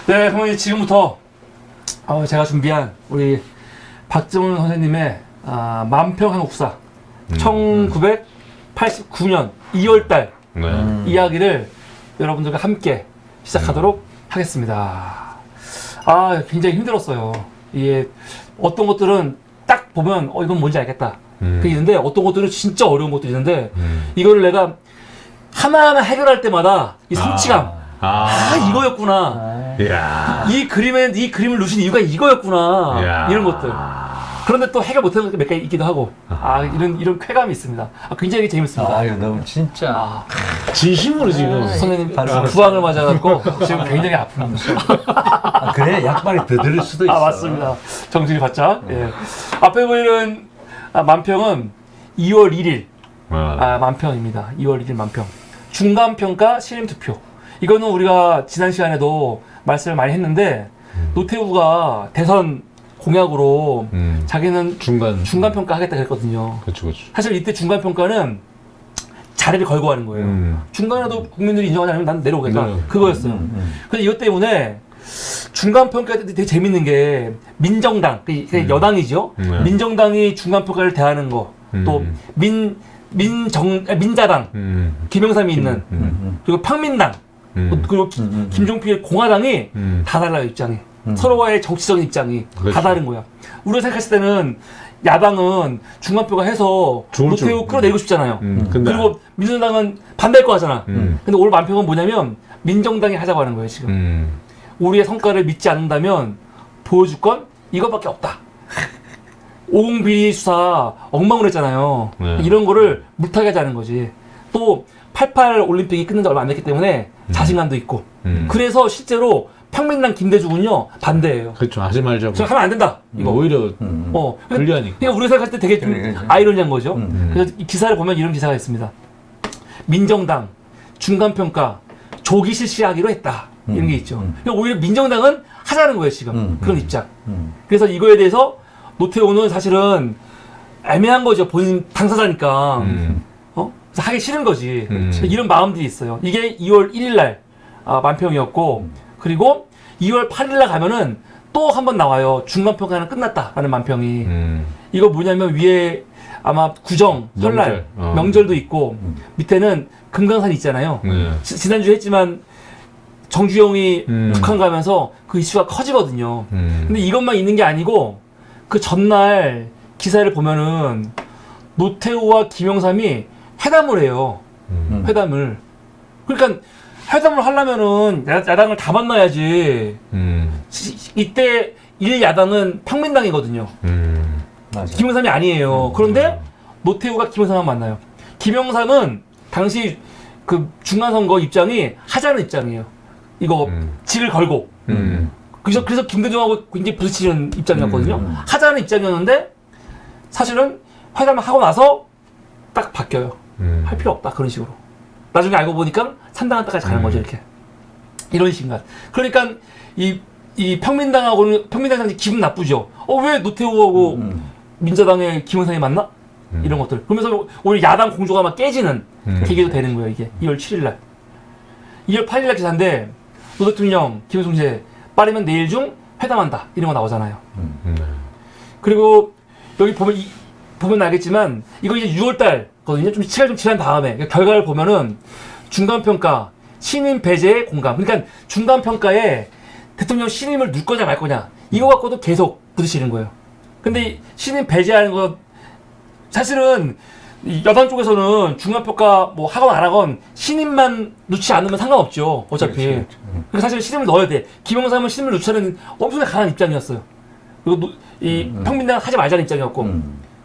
네, 그러면 지금부터 제가 준비한 우리 박정훈 선생님의 만평 한국사 1989년 2월달 이야기를 여러분들과 함께 시작하도록 하겠습니다. 굉장히 힘들었어요. 이게 어떤 것들은 딱 보면 이건 뭔지 알겠다. 그게 있는데 어떤 것들은 진짜 어려운 것도 있는데 이거를 내가 하나하나 해결할 때마다 이 성취감. 이거였구나. 이 그림을 누신 이유가 이거였구나. 이런 것들. 그런데 또 해결 못하는 게 몇 개 있기도 하고. 이런 쾌감이 있습니다. 굉장히 재밌습니다. 이거 너무 진짜. 진심으로 지금. 선생님, 부항을 맞아갖고 지금 굉장히 아픕니다. 그래? 약발이 더 들을 수도 있어. 맞습니다. 정신이 바짝. 예. 앞에 보이는 만평은 2월 1일. 만평입니다. 2월 1일 만평. 중간평가 신임투표. 이거는 우리가 지난 시간에도 말씀을 많이 했는데 노태우가 대선 공약으로 자기는 중간평가 하겠다 그랬거든요. 그렇죠. 사실 이때 중간평가는 자리를 걸고 하는 거예요. 중간에도 국민들이 인정하지 않으면 난 내려오겠다. 그거였어요. 근데 이것 때문에 중간평가 때 되게 재밌는 게 민정당, 그게 여당이죠. 민정당이 중간평가를 대하는 거, 또 민자당, 김영삼이 있는, 그리고 평민당, 그리고 김종필 공화당이 다 달라요, 입장이. 서로와의 정치적인 입장이 다 다른 거야. 우리가 생각했을 때는 야당은 중간표가 해서 노태우 끌어내리고 싶잖아요. 그리고 민주당은 반대할 거 하잖아. 근데 오늘 만평은 뭐냐면 민정당이 하자고 하는 거예요, 지금. 우리의 성과를 믿지 않는다면 보여줄 건 이것밖에 없다. 오공비리 수사 엉망으로 했잖아요. 이런 거를 물타기 하자는 거지. 또 88 올림픽이 끝난 지 얼마 안 됐기 때문에 자신감도 있고. 그래서 실제로 평민당 김대중은요 반대예요. 그렇죠. 하지 말자고. 저 하면 안 된다. 이거 오히려 불리하니까. 그러니까 우리가 생각할 때 되게 좀 아이러니한 거죠. 그래서 이 기사를 보면 이런 기사가 있습니다. 민정당 중간평가 조기 실시하기로 했다. 이런 게 있죠. 그러니까 오히려 민정당은 하자는 거예요 지금. 그런 입장. 그래서 이거에 대해서 노태우는 사실은 애매한 거죠. 본인 당사자니까. 그래서 하기 싫은 거지. 이런 마음들이 있어요. 이게 2월 1일 날 만평이었고 그리고 2월 8일 날 가면은 또 한 번 나와요. 중간평가는 끝났다라는 만평이. 이거 뭐냐면 위에 아마 구정, 설날, 명절도 있고 밑에는 금강산 있잖아요. 지난주에 했지만 정주영이 북한 가면서 그 이슈가 커지거든요. 근데 이것만 있는 게 아니고 그 전날 기사를 보면은 노태우와 김영삼이 회담을 해요. 회담을. 그러니까 회담을 하려면은 야당을 다 만나야지. 이때 1야당은 평민당이거든요. 김영삼이 아니에요. 그런데 노태우가 김영삼만 만나요. 김영삼은 당시 그 중간선거 입장이 하자는 입장이에요. 이거 직을 걸고. 그래서 김대중하고 굉장히 부딪히는 입장이었거든요. 하자는 입장이었는데 사실은 회담을 하고 나서 딱 바뀌어요. 할 필요 없다 그런 식으로. 나중에 알고 보니까 3당 한타까지 가는 거죠 이렇게. 이런 식인가. 그러니까 이 평민당하고는 평민당이 기분 나쁘죠. 왜 노태우하고 민자당의 김영삼이 만나? 이런 것들. 그러면서 오히려 야당 공조가 막 깨지는 계기도 되는 거예요 이게. 2월 7일 날. 2월 8일 날 기사인데 노 대통령 김영삼제 빠르면 내일 중 회담한다 이런 거 나오잖아요. 그리고 여기 보면 알겠지만 이거 이제 6월 달거든요. 좀 시간이 좀 지난 다음에 결과를 보면은 중간평가 신임 배제에 공감. 그러니까 중간평가에 대통령 신임을 넣을 거냐 말 거냐 이거 갖고도 계속 부딪히는 거예요. 근데 신임 배제하는 거 사실은 여당 쪽에서는 중간평가 뭐 하건 안 하건 신임만 넣지 않으면 상관없죠. 어차피. 그러니까 사실 신임을 넣어야 돼. 김영삼은 신임을 넣자는 엄청나게 강한 입장이었어요. 그리고 평민당은 하지 말자는 입장이었고.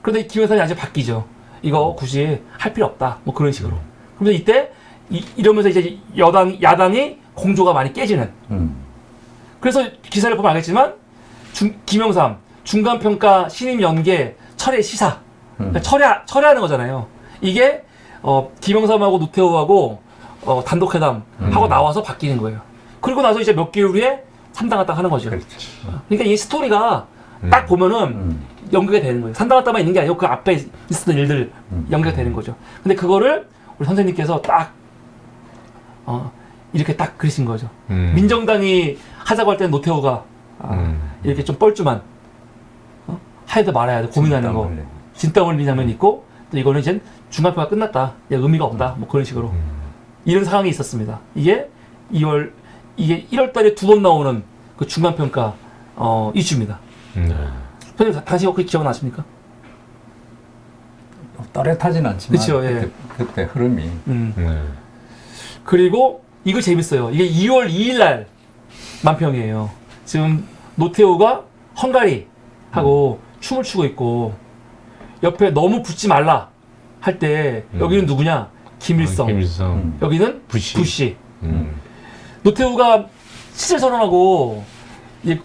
그런데 김영삼이 아직 바뀌죠. 이거 굳이 할 필요 없다. 뭐 그런 식으로. 그러면서 이때 이러면서 이제 야당이 공조가 많이 깨지는. 그래서 기사를 보면 알겠지만 김영삼 중간평가 신임 연계 철회 시사. 그러니까 철회하는 거잖아요. 이게 김영삼하고 노태우하고 단독회담 하고 나와서 바뀌는 거예요. 그리고 나서 이제 몇 개월 후에 3당 한타 하는 거죠. 그러니까 이 스토리가 딱 보면은 연결이 되는 거예요. 3당 한타만 있는 게 아니고 그 앞에 있었던 일들 연결이 되는 거죠. 근데 그거를 우리 선생님께서 딱 이렇게 딱 그리신 거죠. 민정당이 하자고 할 때는 노태우가 이렇게 좀 뻘쭘한 해도 말아야 돼 고민하는 거 진땀 흘리는 장면이 있고 또 이거는 이제 중간평가 끝났다 의미가 없다 뭐 그런 식으로 이런 상황이 있었습니다. 이게 1월 달에 2번 나오는 그 중간평가 이슈입니다. 선생님 당시 혹시 기억나십니까? 또렷하진 않지만 그쵸, 예. 그때 흐름이 그리고 이거 재밌어요. 이게 2월 2일 날 만평이에요. 지금 노태우가 헝가리 하고 춤을 추고 있고 옆에 너무 붙지 말라 할 때 여기는 누구냐? 김일성. 여기는 부시. 노태우가 시절 선언하고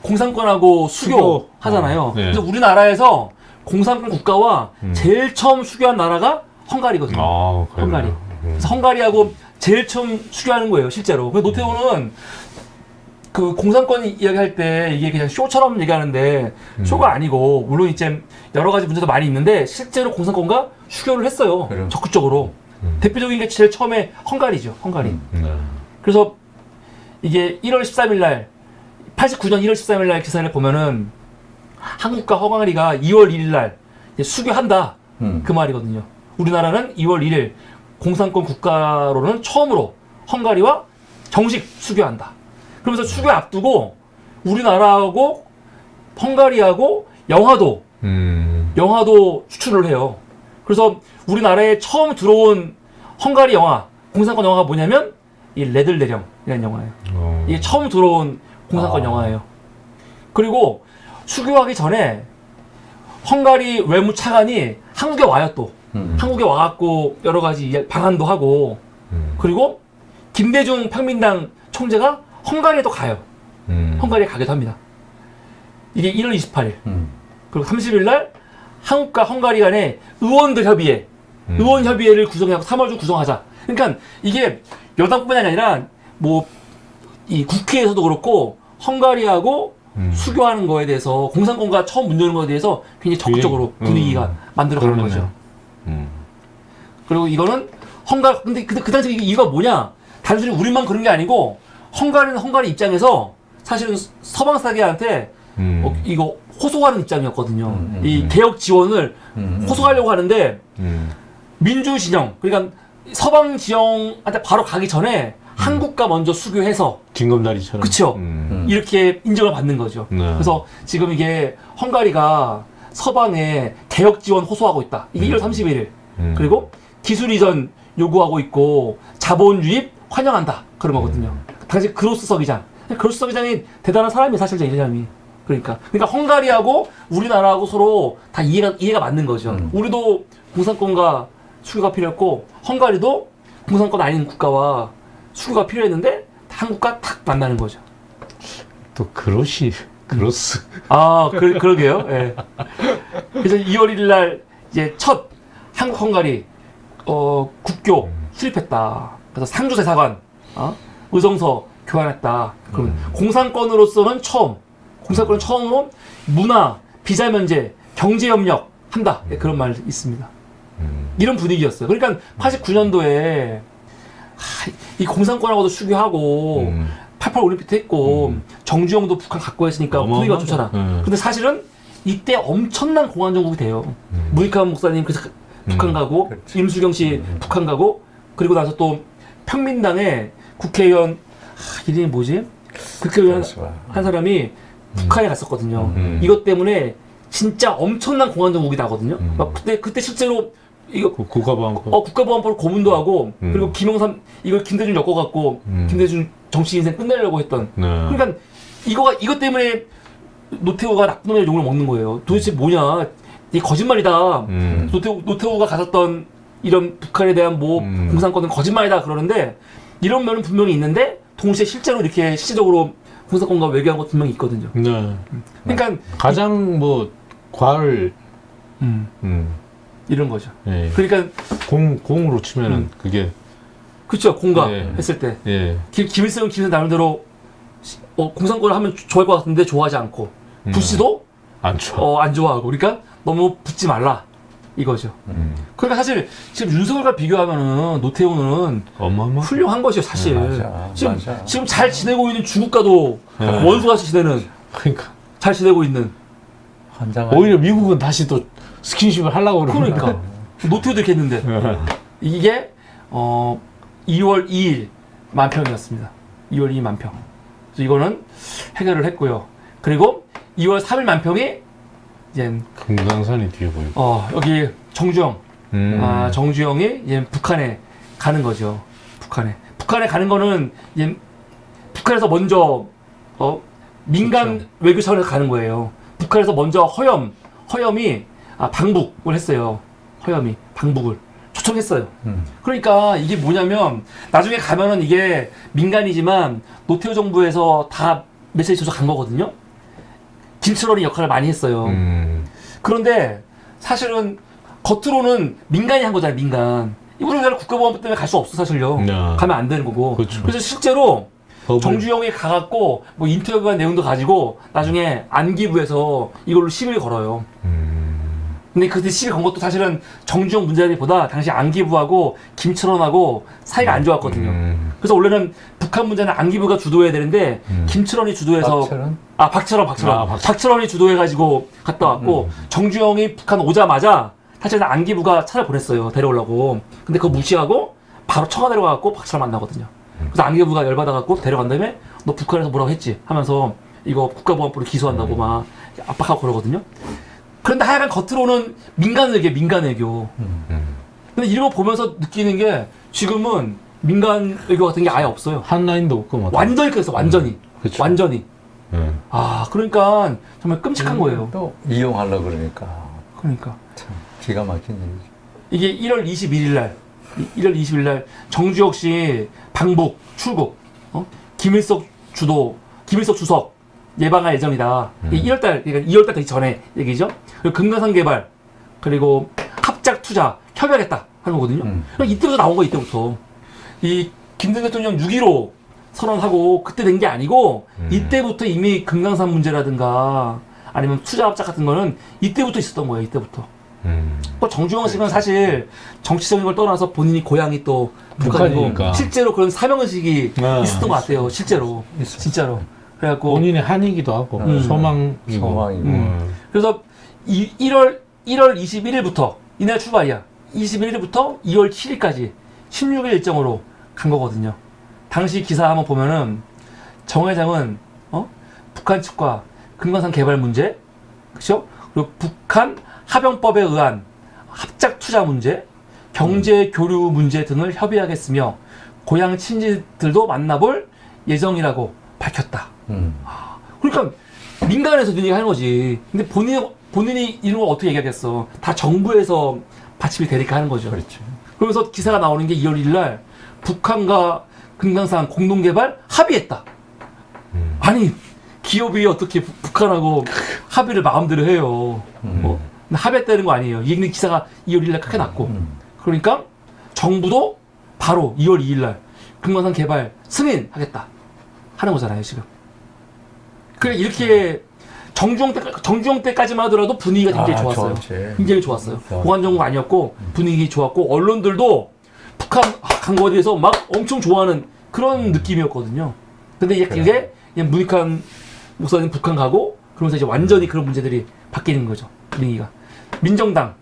공산권하고 수교 하잖아요. 네. 그래서 우리나라에서 공산권 국가와 제일 처음 수교한 나라가 헝가리거든요. 헝가리. 그래서 헝가리하고 제일 처음 수교하는 거예요, 실제로. 그래서 노태우는 그 공산권 이야기할 때 이게 그냥 쇼처럼 얘기하는데 쇼가 아니고 물론 이제 여러 가지 문제도 많이 있는데 실제로 공산권과 수교를 했어요. 그래. 적극적으로. 대표적인 게 제일 처음에 헝가리죠. 헝가리. 그래서 이게 1월 13일 날 89년 1월 13일 날 기사를 보면은 한국과 헝가리가 2월 1일 날 수교한다. 그 말이거든요. 우리나라는 2월 1일 공산권 국가로는 처음으로 헝가리와 정식 수교한다. 그러면서 수교 앞두고 우리나라하고 헝가리하고 영화도 수출을 해요. 그래서 우리나라에 처음 들어온 헝가리 영화, 공산권 영화가 뭐냐면 이 레들레령이라는 영화예요. 이게 처음 들어온 공산권 영화예요. 그리고 수교하기 전에 헝가리 외무차관이 한국에 와요 또. 한국에 와갖고 여러 가지 방한도 하고 그리고 김대중 평민당 총재가 헝가리에도 가요. 헝가리에 가기도 합니다. 이게 1월 28일. 그리고 30일 날 한국과 헝가리 간의 의원들 협의회, 의원 협의회를 구성하고 3월 중 구성하자. 그러니까 이게 여당뿐만이 아니라 뭐 이 국회에서도 그렇고 헝가리하고 수교하는 거에 대해서 공산권과 처음 문 여는 거에 대해서 굉장히 적극적으로 분위기가 만들어가는 거죠. 그리고 이거는 근데 그 당시 이유가 뭐냐? 단순히 우리만 그런 게 아니고 헝가리는 헝가리 입장에서 사실은 서방 사계한테 이거 호소하는 입장이었거든요. 이 개혁 지원을 호소하려고 하는데 민주 진영 그러니까 서방 지형한테 바로 가기 전에 한국과 먼저 수교해서 징검다리처럼. 그렇죠. 이렇게 인정을 받는 거죠. 그래서 지금 이게 헝가리가 서방에 개혁 지원 호소하고 있다. 이게 1월 31일. 그리고 기술 이전 요구하고 있고 자본 유입 환영한다. 그런 거거든요. 당시 그로스 서기장. 그로스 서기장이 대단한 사람이 사실 이 사람이. 그러니까 헝가리하고 우리나라하고 서로 다 이해가 맞는 거죠. 우리도 공산권과 수교가 필요했고 헝가리도 공산권 아닌 국가와 수교가 필요했는데 한국과 탁 만나는 거죠. 또 그로스. 그러게요. 예. 그래서 2월 1일 날 이제 첫 한국 헝가리 국교 수립했다. 그래서 상주 대사관 의정서 교환했다. 그러면 공산권으로서는 처음으로 문화, 비자 면제, 경제 협력 한다. 그런 말 있습니다. 이런 분위기였어요. 그러니까 89년도에 이 공산권하고도 수교하고 88 올림픽도 했고 정주영도 북한 갖고 했으니까 분위기가 좋잖아. 근데 사실은 이때 엄청난 공안 정국이 돼요. 무익한 목사님 그래서 북한 가고 임수경 씨 북한 가고 그리고 나서 또 평민당의 국회의원 이름이 뭐지? 국회의원 한 사람이 북한에 갔었거든요. 이것 때문에 진짜 엄청난 공안 정국이 나거든요. 막 그때 실제로 이거 국가보안법. 국가보안법을 고문도 하고 그리고 김영삼 이걸 김대중 엮어갖고 김대중 정치 인생 끝내려고 했던. 그러니까 이것 때문에 노태우가 나쁜 놈의 욕을 먹는 거예요. 도대체 뭐냐? 이게 거짓말이다. 노태우가 가졌던 이런 북한에 대한 공산권은 거짓말이다 그러는데 이런 면은 분명히 있는데 동시에 실제로 이렇게 실질적으로 공산권과 외교한 것 분명히 있거든요. 그러니까 가장 과를 이런 거죠. 예. 그러니까 공으로 치면은 그게 그렇죠. 공감했을 때 김일성은 나름대로 공산권을 하면 좋아할 것 같은데 좋아하지 않고 부시도 안 좋아. 안 좋아하고 그러니까 너무 붙지 말라. 이거죠. 그러니까 사실 지금 윤석열과 비교하면은 노태우는 어마어마. 훌륭한 것이요 사실. 맞아, 지금 맞아. 지금 잘 지내고 있는 중국과도 원수같이 지내는 그러니까 잘 지내고 있는. 환장한. 오히려 미국은 다시 또 스킨십을 하려고 그러니까. 그러니까 노태우도 이렇게 했는데 이게 2월 2일 만평이었습니다. 2월 2일 만평. 그래서 이거는 해결을 했고요. 그리고 2월 3일 만평이 이제 금강산이 뒤에 보이고. 여기 정주영 정주영이 이제 북한에 가는 거죠. 북한에 가는 거는 이제 북한에서 먼저 민간 그렇죠. 외교 차원에서 가는 거예요. 북한에서 먼저 허염이 방북을 했어요. 허염이 방북을 초청했어요. 그러니까 이게 뭐냐면 나중에 가면은 이게 민간이지만 노태우 정부에서 다 메시지 줘서 간 거거든요. 김철원이 역할을 많이 했어요. 그런데 사실은 겉으로는 민간이 한 거잖아요. 민간. 우리나라 국가보안법 때문에 갈 수 없어 사실요. 야. 가면 안 되는 거고. 그렇죠. 그래서 실제로 법을- 정주영이 가갖고 뭐 인터뷰한 내용도 가지고 나중에 안기부에서 이걸로 시비를 걸어요. 근데 그때 시비 건 것도 사실은 정주영 문제보다 당시 안기부하고 김철원하고 사이가 안 좋았거든요. 그래서 원래는 북한 문제는 안기부가 주도해야 되는데 김철원이 주도해서 박철원? 박철원이 주도해가지고 갔다 왔고 정주영이 북한 오자마자 사실은 안기부가 찾아보냈어요. 데려오려고. 근데 그거 무시하고 바로 청와대로 가갖고 박철원 만나거든요. 그래서 안기부가 열받아갖고 데려간 다음에 너 북한에서 뭐라고 했지? 하면서 이거 국가보안법으로 기소한다고 막 압박하고 그러거든요. 그런데 하여간 겉으로는 민간 외교. 근데 이런 거 보면서 느끼는 게 지금은 민간 외교 같은 게 아예 없어요. 한 라인도 없고 막. 완전히 그래서 완전히. 그쵸. 완전히. 네. 그러니까 정말 끔찍한 거예요. 또 이용하려고 그러니까 그러니까. 참 기가 막힌 일이죠. 이게 1월 21일 날 정주혁 씨 방북 출국, 김일석 주석 예방할 예정이다. 이게 1월달, 그러니까 2월달 되기 전에 얘기죠. 그리고 금강산 개발, 그리고 합작 투자 협약했다 하는 거거든요. 그러니까 이때부터 나온 거예요. 이때부터 이 김대중 대통령 6.15 선언하고 그때 된 게 아니고 이때부터 이미 금강산 문제라든가 아니면 투자 합작 같은 거는 이때부터 있었던 거예요. 이때부터. 또 정주영 씨는 사실 정치적인 걸 떠나서 본인이 고향이 또 북한이고 북한이니까. 실제로 그런 사명의식이 있었던 것 같아요. 실제로. 있었어요. 진짜로. 그래갖고 본인의 한이기도 하고 소망이고. 소망이고. 그래서 1월 21일부터 이날 출발이야. 21일부터 2월 7일까지 16일 일정으로 간 거거든요. 당시 기사 한번 보면은 정 회장은 북한 측과 금강산 개발 문제, 그렇죠? 그리고 북한 하병법에 의한 합작 투자 문제, 경제 교류 문제 등을 협의하겠으며 고향 친지들도 만나볼 예정이라고 밝혔다. 그러니까 민간에서 얘기하는 거지. 근데 본인이 이런 걸 어떻게 얘기하겠어? 다 정부에서 받침이 되니까 하는 거죠. 그렇죠. 그러면서 기사가 나오는 게 2월 1일 날 북한과 금강산 공동개발 합의했다. 아니 기업이 어떻게 북한하고 합의를 마음대로 해요. 합의했다는 거 아니에요. 이 얘기는 기사가 2월 1일 날 크게 났고. 그러니까 정부도 바로 2월 2일 날 금강산 개발 승인하겠다 하는 거잖아요 지금. 그래 이렇게 정주영 때까지만 하더라도 분위기가 굉장히 좋았어요. 좋았지. 굉장히 좋았어요. 좋았지. 보안정국 아니었고 분위기 좋았고 언론들도 북한 간 거에 대해서 막 엄청 좋아하는 그런 느낌이었거든요. 근데 이제 그게 그냥 문익환 목사님 북한 가고 그러면서 이제 완전히 그런 문제들이 바뀌는 거죠. 분위기가. 민정당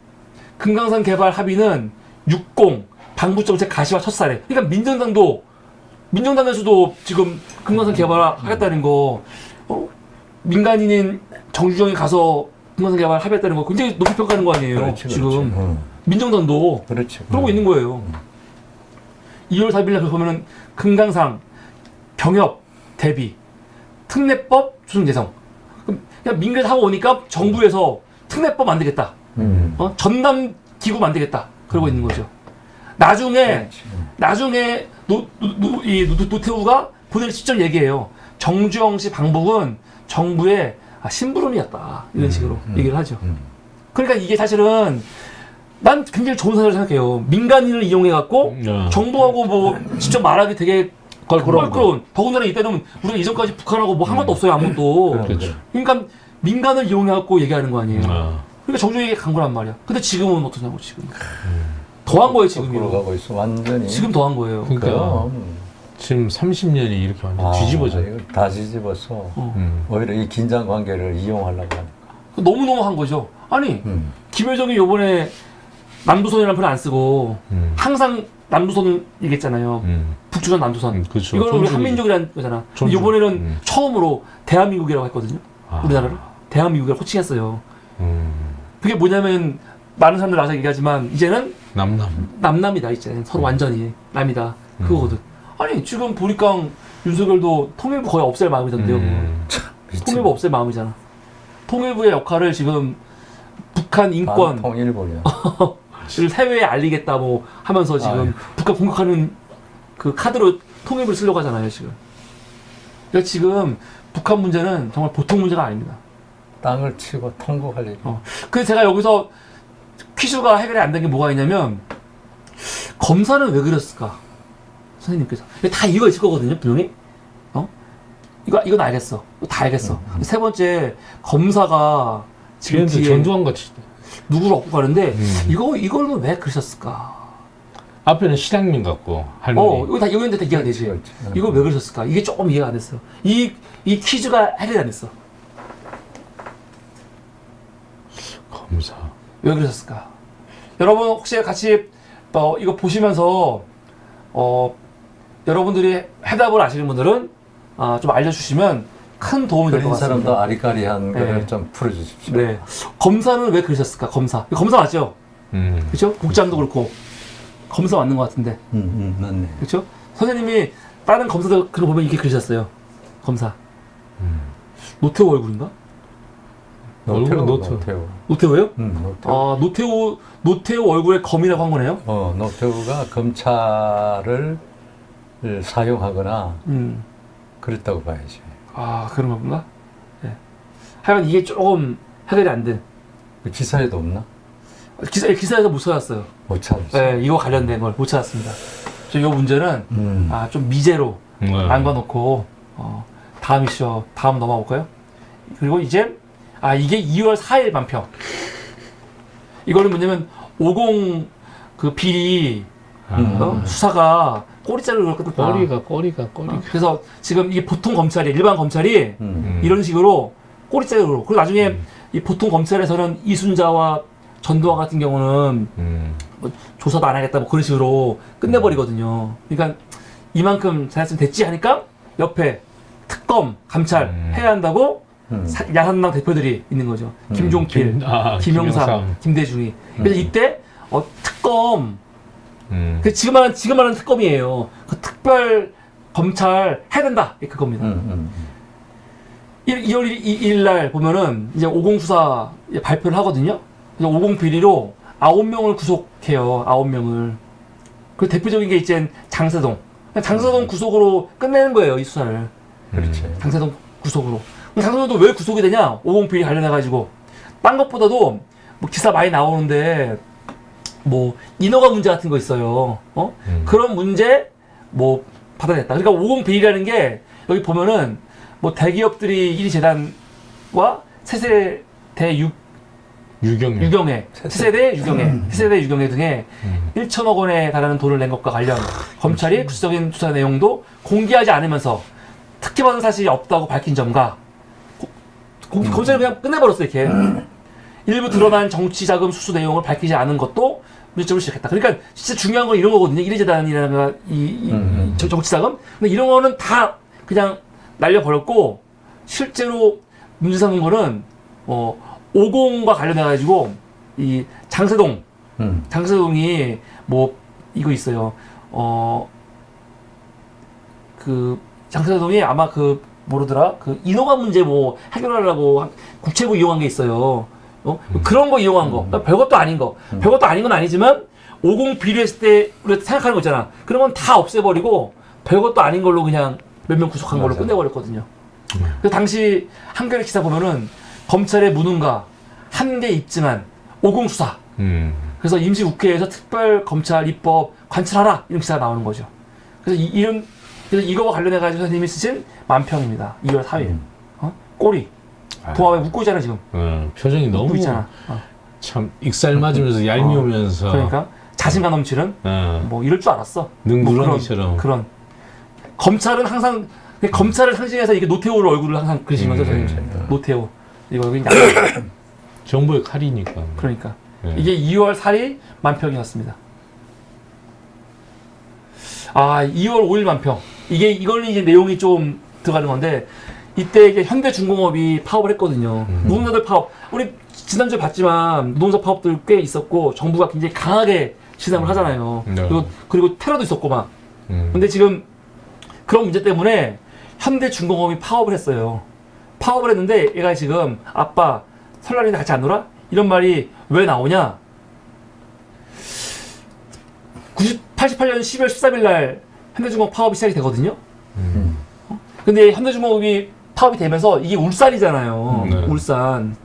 금강산 개발 합의는 60 방북정책 가시화 첫 사례. 그러니까 민정당에서도 지금 금강산 개발하겠다는 거 민간인인 정주영이 가서 금강산 개발 합의했다는 거 굉장히 높이 평가하는 거 아니에요. 그렇지, 지금 그렇지. 민정당도 그렇지. 그러고 있는 거예요. 2월 4일 날 보면은 금강산 병역 대비 특례법 조정 예정. 그냥 민간 하고 오니까 정부에서 특례법 만들겠다. 전남 기구 만들겠다. 그러고 있는 거죠. 나중에 노태우가 본인이 직접 얘기해요. 정주영 씨 방북은 정부의 심부름이었다. 이런 식으로 얘기를 하죠. 그러니까 이게 사실은 난 굉장히 좋은 사례라고 생각해요. 민간인을 이용해갖고 정부하고 뭐 직접 말하기 되게 껄끄러운. 더군다나 이때는 우리가 이전까지 북한하고 뭐 한 것도 없어요. 아무것도. 그렇죠. 그러니까 민간을 이용해갖고 얘기하는 거 아니에요. 그러니까 정중하게 간 거란 말이야. 근데 지금은 어떠냐고 지금. 더한 거예요 거꾸로 지금요. 가고 있어 완전히. 지금 더한 거예요. 그러니까 그럼. 지금 30년이 이렇게 완전 뒤집어져. 이거 다 뒤집어서 음. 오히려 이 긴장 관계를 이용하려고 하니까. 너무너무 한 거죠. 아니 김여정이 요번에 남조선이라는 표현 안 쓰고 항상 남조선 얘기했잖아요. 북조선, 남조선. 그렇죠. 이거는 우리 존중이죠. 한민족이라는 거잖아. 존중. 이번에는 처음으로 대한민국이라고 했거든요. 아. 우리나라를. 대한민국이라고 호칭했어요. 음. 그게 뭐냐면 많은 사람들 나와서 얘기하지만 이제는 남남. 남남이다 이제 서로 완전히 남이다 그거거든. 아니 지금 보니까 윤석열도 통일부 거의 없앨 마음이던데요. 통일부 없앨 마음이잖아. 통일부의 역할을 지금 북한 인권 통일부냐. 를 해외에 알리겠다 뭐 하면서 지금 아유. 북한 공격하는 그 카드로 통일부를 쓰려고 하잖아요 지금. 그러니까 지금 북한 문제는 정말 보통 문제가 아닙니다. 땅을 치고 통곡할 일. 그래서 제가 여기서 퀴즈가 해결이 안 된 게 뭐가 있냐면 검사는 왜 그랬을까? 선생님께서 다 이거 있을 거거든요 분명히. 이건 알겠어. 이거 다 알겠어. 세 번째 검사가 지금 걔네들 뒤에 전두환 같이 누구를 얻고 가는데 이걸로 왜 그러셨을까? 앞에는 실향민 같고 할머니. 이거 다 이거인데 다 이해가 되지. 그렇지. 이걸 왜 그러셨을까? 이게 조금 이해가 안 됐어요. 이 퀴즈가 해결이 안 됐어. 검사. 왜 그러셨을까? 여러분 혹시 같이 이거 보시면서 여러분들이 해답을 아시는 분들은 좀 알려주시면 큰 도움이 될 것 그런 같습니다. 사람도 아리까리한 네. 거를 좀 풀어주십시오. 네. 검사는 왜 그러셨을까? 검사. 이거 검사 맞죠? 그렇죠? 국장도 그렇고 검사 맞는 것 같은데. 맞네. 그렇죠? 선생님이 다른 검사들 그거 보면 이렇게 그러셨어요. 검사. 노태우 얼굴인가? 얼굴은 노태우. 노태우예요? 노태우. 노태우 얼굴에 검이라고 한 거네요. 노태우가 검찰을 사용하거나 그랬다고 봐야지. 그런 거구나. 네. 하여간 이게 조금 해결이 안 된. 그 기사에도 없나? 기사에서 못 찾았어요. 못 찾았어. 네, 이거 관련된 걸 못 찾았습니다. 이 문제는 좀 미제로 남겨놓고 다음 이슈 다음 넘어가 볼까요? 그리고 이제 이게 2월 4일 만평. 이거는 뭐냐면 50 그 비리 수사가 꼬리자르를 끝났다. 꼬리가. 그래서 지금 이게 보통 검찰이 일반 검찰이 이런 식으로 꼬리자르로 그리고 나중에 이 보통 검찰에서는 이순자와 전두환 같은 경우는 뭐 조사도 안 하겠다 뭐 그런 식으로 끝내버리거든요. 그러니까 이만큼 잘했으면 됐지 하니까 옆에 특검, 감찰 해야 한다고 야당당 대표들이 있는 거죠. 김종필, 김영삼, 김대중이. 그래서 이때 특검 지금 말하는 특검이에요. 그 특별 검찰 해야 된다. 그겁니다. 2월 2일 날 보면은 이제 50 수사 발표를 하거든요. 그래서 50 비리로 9명을 구속해요. 9명을. 그 대표적인 게 이제 장세동. 장세동 구속으로 끝내는 거예요. 이 수사를. 그렇지. 장세동 구속으로. 장세동도 왜 구속이 되냐? 50 비리 관련해가지고. 딴 것보다도 뭐 기사 많이 나오는데 뭐 인허가 문제 같은 거 있어요. 그런 문제 뭐 받아냈다. 그러니까 50 비리라는 게 여기 보면은 뭐 대기업들이 1위 재단과 세세대 유경회, 세세대 유경회 등에 1천억 원에 달하는 돈을 낸 것과 관련 검찰이 구체적인 수사 내용도 공개하지 않으면서 특혜받은 사실이 없다고 밝힌 점과 검찰이 그냥 끝내버렸어요. 이렇게 일부 드러난 정치자금 수수 내용을 밝히지 않은 것도 문제점을 시작했다. 그러니까 진짜 중요한 건 이런 거거든요. 1위 재단이라든가 이 정치자금. 근데 이런 거는 다 그냥 날려버렸고 실제로 문제 삼은 거는 50과 관련해가지고 이 장세동이 뭐 이거 있어요. 그 장세동이 아마 그 모르더라 그 인허가 문제 뭐 해결하려고 국채부 이용한 게 있어요. 그런 거 이용한 거. 그러니까 별것도 아닌 거. 별것도 아닌 건 아니지만 50 비리했을 때 우리가 생각하는 거 있잖아. 그런 건 다 없애버리고 별것도 아닌 걸로 그냥 몇 명 구속한 걸로 끝내버렸거든요. 그래서 당시 한겨레 기사 보면은 검찰의 무능과 한계 입증한 50 수사. 그래서 임시국회에서 특별검찰 입법 관찰하라 이런 기사가 나오는 거죠. 그래서 그래서 이거와 관련해가지고 선생님이 쓰신 만평입니다. 2월 4일. 꼬리. 동화에 웃고 있잖아 지금. 표정이 웃고 너무 있잖아. 참 익살 맞으면서 얄미우면서 그러니까 자신감 넘치는 뭐 이럴 줄 알았어. 능구렁이처럼. 그런 검찰은 항상 검찰을 상징해서 이게 노태우 얼굴을 항상 그리시면서 노태우 이거 여기 정부의 칼이니까. 그러니까 네. 이게 2월 4일 만평이었습니다. 2월 5일 만평. 이거는 이제 내용이 좀 들어가는 건데 이때 이게 현대중공업이 파업을 했거든요. 노동자들 파업. 우리 지난주에 봤지만 노동자 파업들 꽤 있었고 정부가 굉장히 강하게 진압을 하잖아요. 네. 그리고 테러도 있었고 막. 근데 지금 그런 문제 때문에 현대중공업이 파업을 했어요. 파업을 했는데 얘가 지금 아빠 설날인데 같이 안 놀아? 이런 말이 왜 나오냐? 88년 12월 13일 날 현대중공업 파업이 시작이 되거든요. 근데 현대중공업이 파업이 되면서 이게 울산이잖아요. 네. 울산.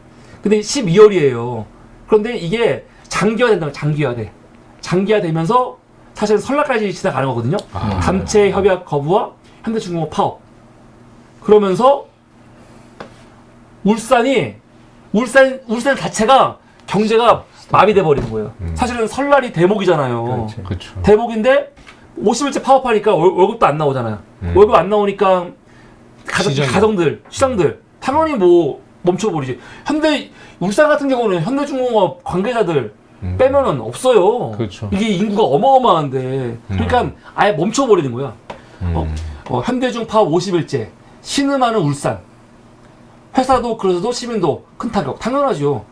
근데 12월이에요. 그런데 이게 장기화된다. 장기화돼. 장기화되면서 사실은 설날까지 지나가는 거거든요. 단체 협약 거부와 현대중공업 파업. 그러면서 울산 자체가 경제가 마비돼 버리는 거예요. 사실은 설날이 대목이잖아요. 그렇죠. 대목인데 50일째 파업하니까 월급도 안 나오잖아요. 월급 안 나오니까 가정들, 시장들 당연히 뭐 멈춰버리지. 울산 같은 경우는 현대중공업 관계자들 빼면은 없어요. 그렇죠. 이게 인구가 어마어마한데 그러니까 아예 멈춰버리는 거야. 현대중 파업 50일째 신음하는 울산. 회사도 그래도 시민도 큰 타격. 당연하죠.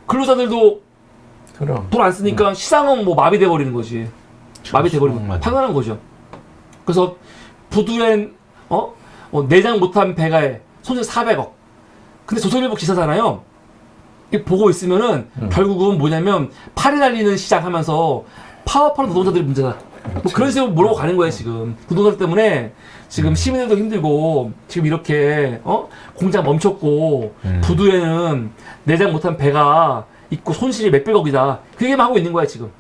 근로자들도 그럼. 돈 안 쓰니까 시장은 뭐 마비돼 버리는 거지. 마비돼 버리는 거. 당연한 거죠. 그래서 부두엔 내장 못한 배가에 손실 400억. 근데 조선일보 기사잖아요. 이거 보고 있으면은 결국은 뭐냐면 팔이 날리는 시장 하면서 파업하는 노동자들이 문제다. 뭐 그런 식으로 몰고 가는 거예요 지금. 그 노동자 때문에 지금 시민들도 힘들고 지금 이렇게 공장 멈췄고 부두에는 내장 못한 배가 있고 손실이 몇백억이다. 그 얘기만 하고 있는 거야 지금.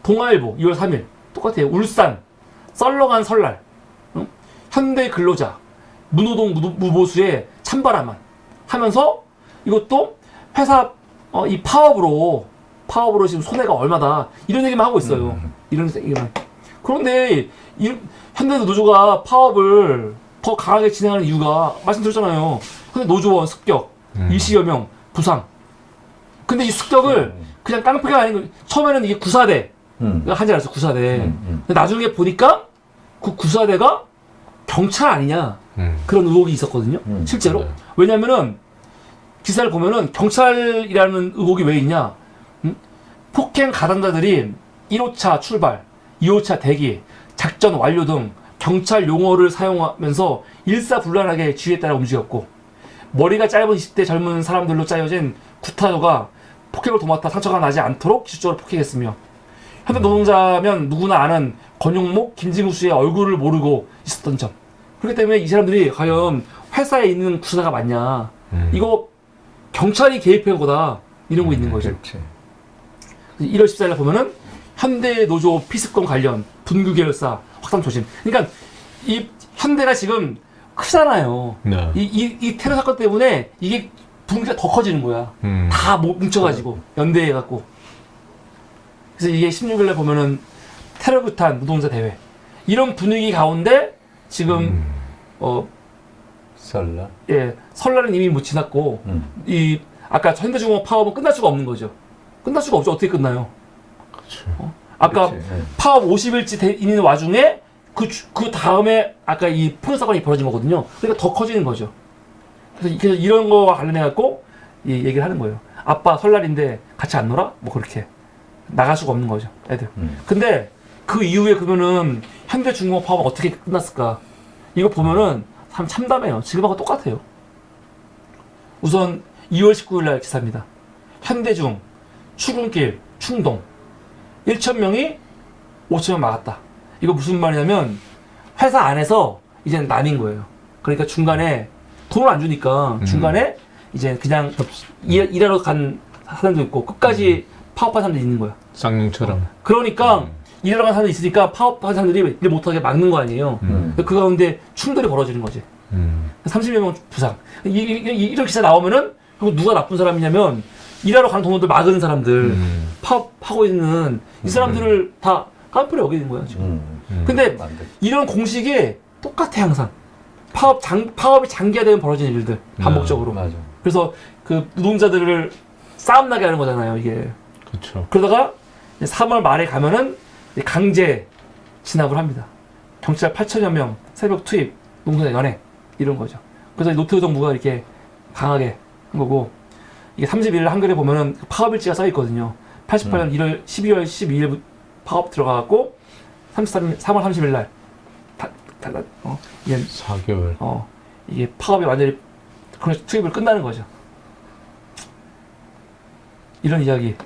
동아일보 2월 3일 똑같아요. 울산 썰러간 설날. 현대 근로자 무노동 무보수에 찬바람만 하면서 이것도 회사 이 파업으로 지금 손해가 얼마다 이런 얘기만 하고 있어요. 이런 얘기만. 그런데 현대 노조가 파업을 더 강하게 진행하는 이유가 말씀드렸잖아요. 근데 노조원 습격, 일시여 명 부상. 근데 이 습격을 그냥 깡패가 아닌 거. 처음에는 이게 구사대 하지 않았어. 구사대. 근데 나중에 보니까 그 구사대가 경찰 아니냐 그런 의혹이 있었거든요. 실제로. 왜냐면은 기사를 보면은 경찰이라는 의혹이 왜 있냐? 폭행 가담자들이 1호차 출발, 2호차 대기, 작전 완료 등 경찰 용어를 사용하면서 일사불란하게 지휘에 따라 움직였고 머리가 짧은 20대 젊은 사람들로 짜여진 구타도가 폭행을 도맡아 상처가 나지 않도록 기술적으로 폭행했으며 현대 노동자면 누구나 아는 권용목, 김진구 씨의 얼굴을 모르고 있었던 점. 그렇기 때문에 이 사람들이 과연 회사에 있는 구사가 맞냐. 이거 경찰이 개입한 거다. 이런 거 있는 거죠. 그렇지. 1월 14일에 보면은 현대 노조 피습권 관련 분규 계열사 확산 조심. 그러니까 이 현대가 지금 크잖아요. 네. 이 테러 사건 때문에 이게 분기가 더 커지는 거야. 다 뭉쳐가지고 연대해갖고. 그래서 이게 16일에 보면은 테러 규탄 노동자 대회 이런 분위기 가운데 지금 설날. 예, 설날은 이미 뭐 지났고 이 아까 현대중공업 파업은 끝날 수가 없는 거죠. 끝날 수가 없죠. 어떻게 끝나요? 그렇죠. 아까 그치, 파업 50일째 있는 와중에 그 다음에 아까 이 폭력 사건이 벌어진 거거든요. 그러니까 더 커지는 거죠. 그래서 이런 거와 관련해 갖고 얘기를 하는 거예요. 아빠 설날인데 같이 안 놀아? 뭐 그렇게 나갈 수가 없는 거죠, 애들. 근데 그 이후에 그러면은 현대중공업 파업은 어떻게 끝났을까? 이거 보면은 참 참담해요. 지금하고 똑같아요. 우선 2월 19일 날 기사입니다. 현대중 출근길 충동 1,000명이 5,000명 막았다. 이거 무슨 말이냐면 회사 안에서 이제는 남인 거예요. 그러니까 중간에 돈을 안 주니까 중간에 이제 그냥 일하러 간 사람도 있고 끝까지 파업한 사람도 있는 거야. 쌍용처럼. 그러니까 일하러 간 사람도 있으니까 파업한 사람들이 일 못하게 막는 거 아니에요. 그 가운데 충돌이 벌어지는 거지. 30여 명 부상. 이런 기사 나오면은 그리고 누가 나쁜 사람이냐면 일하러 가는 동료들 막은 사람들, 파업하고 있는 이 사람들을 다 깡패로 여기는 거야 지금. 근데 이런 공식이 똑같아 항상. 파업이 장기화되면 벌어지는 일들 반복적으로. 맞아. 그래서 그 노동자들을 싸움 나게 하는 거잖아요 이게. 그렇죠. 그러다가 3월 말에 가면은 강제 진압을 합니다. 경찰 8천여 명 새벽 투입, 농성에 연해 이런 거죠. 그래서 노태우 정부가 이렇게 강하게 한 거고, 이게 31일 한글에 보면은 파업일지가 써 있거든요. 88년 12월 12일 파업 들어가갖고 3월 30일 날 이게 4개월. 이게 파업이 완전히 투입을 끝나는 거죠. 이런 이야기